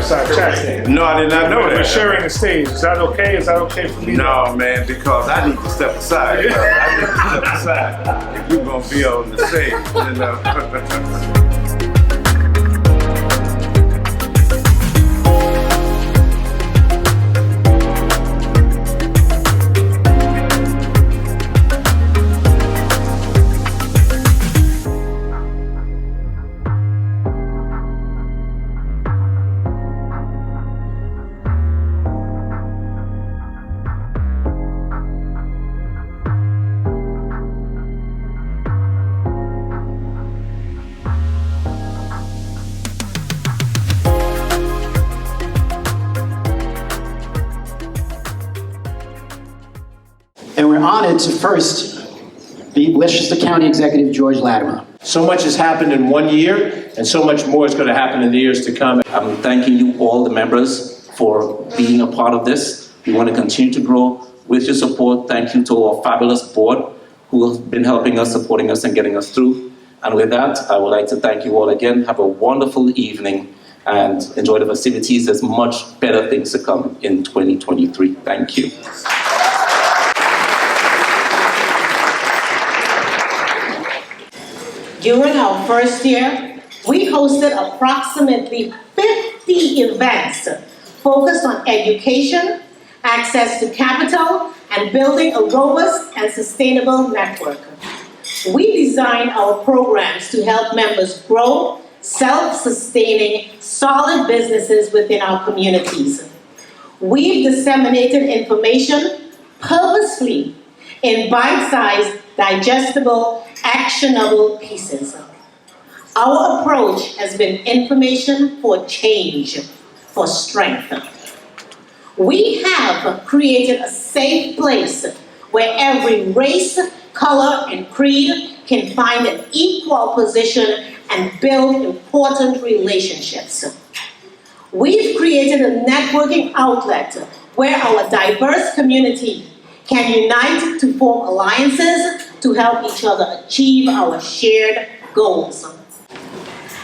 fireside chat. No, I did not know that. We're sharing the stage. Is that okay? Is that okay for me? No, man, because I need to step aside. I need to step aside if you're gonna be on the stage, you know. And we're honored to first be Westchester County Executive George Latimer. So much has happened in 1 year, and so much more is going to happen in the years to come. I'm thanking you, all the members, for being a part of this. We want to continue to grow with your support. Thank you to our fabulous board who have been helping us, supporting us, and getting us through. And with that, I would like to thank you all again. Have a wonderful evening and enjoy the festivities. There's much better things to come in 2023. Thank you. During our first year, we hosted approximately 50 events focused on education, access to capital, and building a robust and sustainable network. We designed our programs to help members grow self-sustaining, solid businesses within our communities. We've disseminated information purposefully in bite-sized, digestible, actionable pieces. Our approach has been information for change, for strength. We have created a safe place where every race, color, and creed can find an equal position and build important relationships. We've created a networking outlet where our diverse community can unite to form alliances to help each other achieve our shared goals.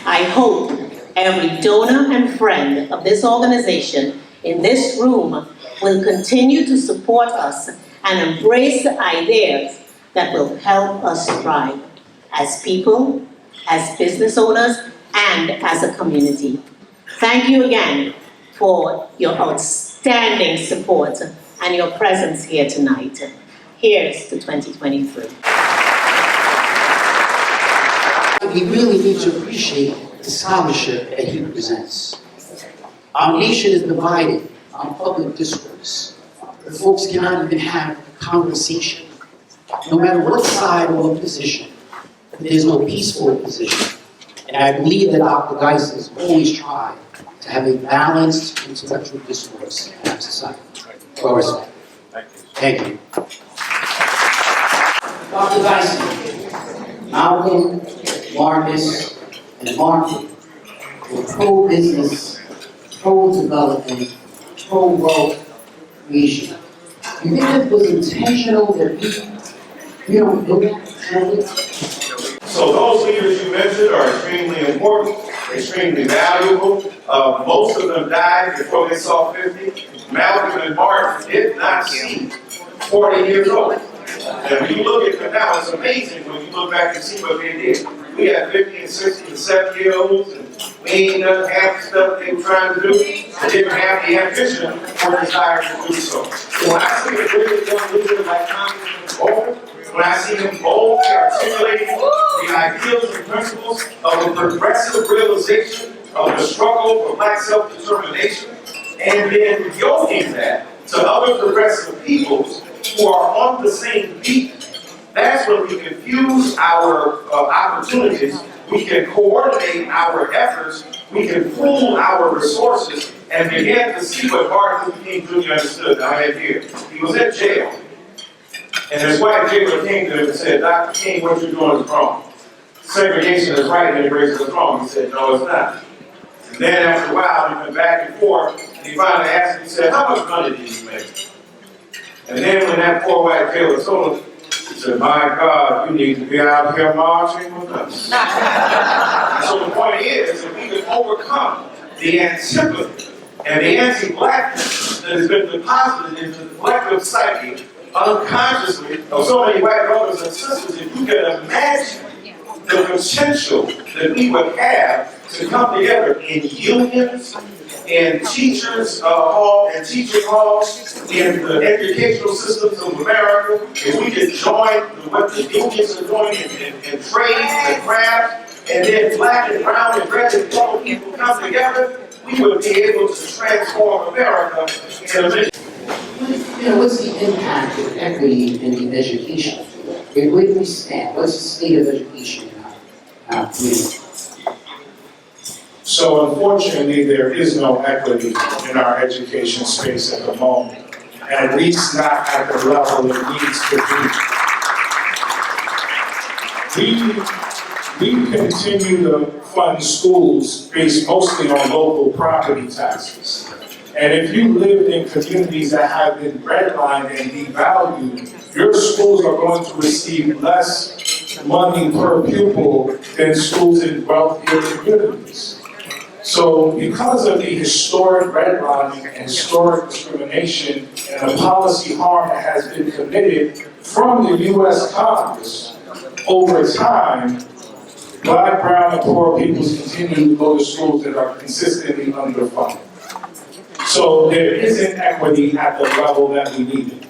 I hope every donor and friend of this organization in this room will continue to support us and embrace the ideas that will help us thrive as people, as business owners, and as a community. Thank you again for your outstanding support and your presence here tonight. Here's to 2023. We really need to appreciate the scholarship that he presents. Our nation is divided on public discourse. The folks cannot even have a conversation, no matter what side or what position. There's no peaceful position. And I believe that Dr. Geis has always tried to have a balanced intellectual discourse in our society. Well respect. Thank you. Dr. Geis, Malcolm, Marcus, and Martin were pro-business, pro-development, pro-wealth creation. You think it was intentional that we don't do that? So those leaders you mentioned are extremely important, extremely valuable. Most of them died before they saw 50. Malcolm and Martin did not see 40 years old. And when you look at them now, it's amazing when you look back and see what they did. We had 50 and 60 and 70-year-olds, and we ain't done half the stuff they were trying to do. They didn't have the ambition or desire to do so. So when I see a really young leader like Congressman Bowman, when I see him boldly articulating the ideals and principles of the progressive realization of the struggle for black self-determination, and then yoking that to other progressive peoples who are on the same beat, that's when we can fuse our opportunities, we can coordinate our efforts, we can pool our resources, and begin to see what Martin Luther King Jr. understood. Now, I here. He was in jail. And his wife Gala came to him and said, Dr. King, what you're doing is wrong. Segregation is right and immigration is wrong. He said, no, it's not. And then after a while, he went back and forth, and he finally asked him, he said, how much money did you make? And then when that poor white jailer told him, he said, my God, you need to be out here marching with us. And so the point is, if we can overcome the antipathy And the anti-blackness that has been deposited into the collective psyche unconsciously of so many white brothers and sisters, if you can imagine the potential that we would have to come together in unions, in teachers' hall and teaching halls, in the educational systems of America, if we could join what the unions are doing in trades and crafts, and then black and brown and red and yellow people come together, we would be able to transform America in a minute. What's the impact of equity in education? Where do we stand? What's the state of education in our community? So unfortunately, there is no equity in our education space at the moment, at least not at the level it needs to be. We continue to fund schools based mostly on local property taxes. And if you live in communities that have been redlined and devalued, your schools are going to receive less money per pupil than schools in wealthier communities. So because of the historic redlining and historic discrimination and the policy harm that has been committed from the U.S. Congress over time, Black, brown, and poor peoples continue to go to schools that are consistently underfunded. So there isn't equity at the level that we need it.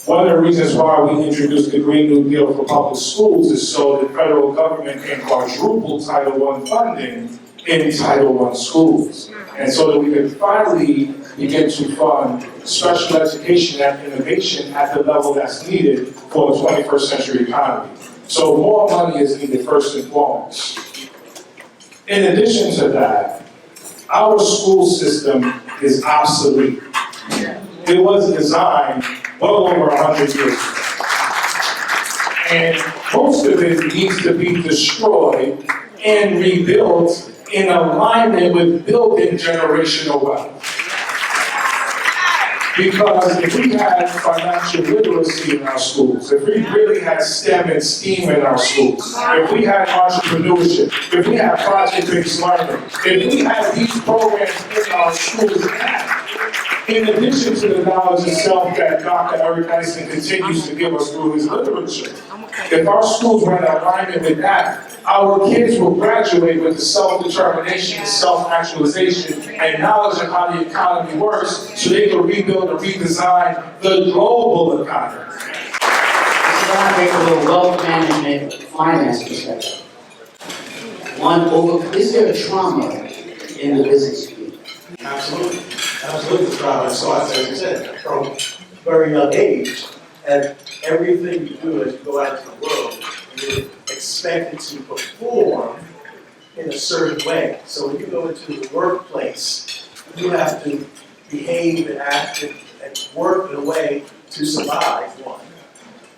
One of the reasons why we introduced the Green New Deal for public schools is so the federal government can quadruple Title I funding in Title I schools. And so that we can finally begin to fund special education and innovation at the level that's needed for the 21st century economy. So more money is needed first and foremost. In addition to that, our school system is obsolete. It was designed well over 100 years ago. And most of it needs to be destroyed and rebuilt in alignment with building generational wealth. Because if we had financial literacy in our schools, if we really had STEM and STEAM in our schools, if we had entrepreneurship, if we had project-based learning, if we had these programs in our schools now, in addition to the knowledge of self that Dr. Eric Dyson continues to give us through his literature, if our schools were in alignment with that, our kids will graduate with the self-determination, self-actualization, and knowledge of how the economy works so they can rebuild and redesign the global economy. Let's elaborate a little wealth management finance perspective. Is there a trauma in the business community? Absolutely. Absolutely trauma. So as I said, from a very young age, and everything you do as you go out into the world, you're expected to perform in a certain way. So when you go into the workplace, you have to behave and act and work in a way to survive, one.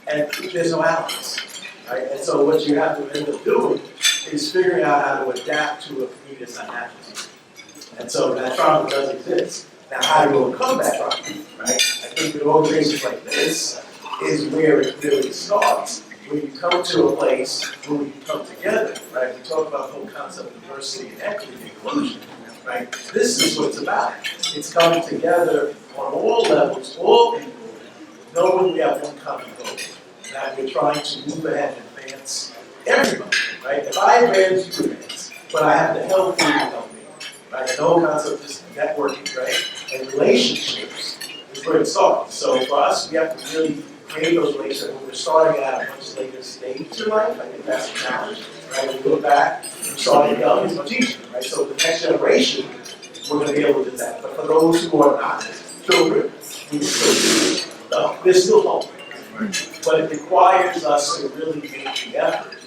And there's no balance, right? And so what you have to end up doing is figuring out how to adapt to a community that's not happening. And so that trauma does exist. Now, how do you overcome that trauma, right? I think with organizations like this is where it really starts. When you come to a place where we come together, right? We talk about the whole concept of diversity and equity and inclusion, right? This is what it's about. It's coming together on all levels, all people, knowing we have one common goal, that we're trying to move ahead and advance everybody, right? If I advance, you advance, but I have to help you help me, right? The whole concept is networking, right? And relationships is where it starts. So for us, we have to really create those relationships when we're starting at a much later stage in life. I think that's a challenge, right? When we look back, we're starting young, it's much easier, right? So the next generation, we're going to be able to do that. But for those who are not children, we still there's still hope. But it requires us to really make the effort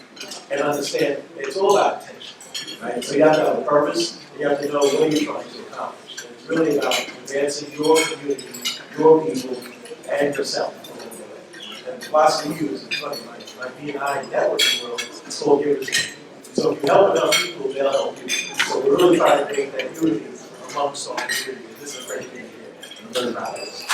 and understand it's all about attention, right? So you have to have a purpose, and you have to know what you're trying to accomplish. And it's really about advancing your community, your people, and yourself. And philosophy is funny, my B&I networking world, it's called givers. So if you help enough people, they'll help you. So we're really trying to make that unity amongst our community. This is a great thing here. I'm very proud of this.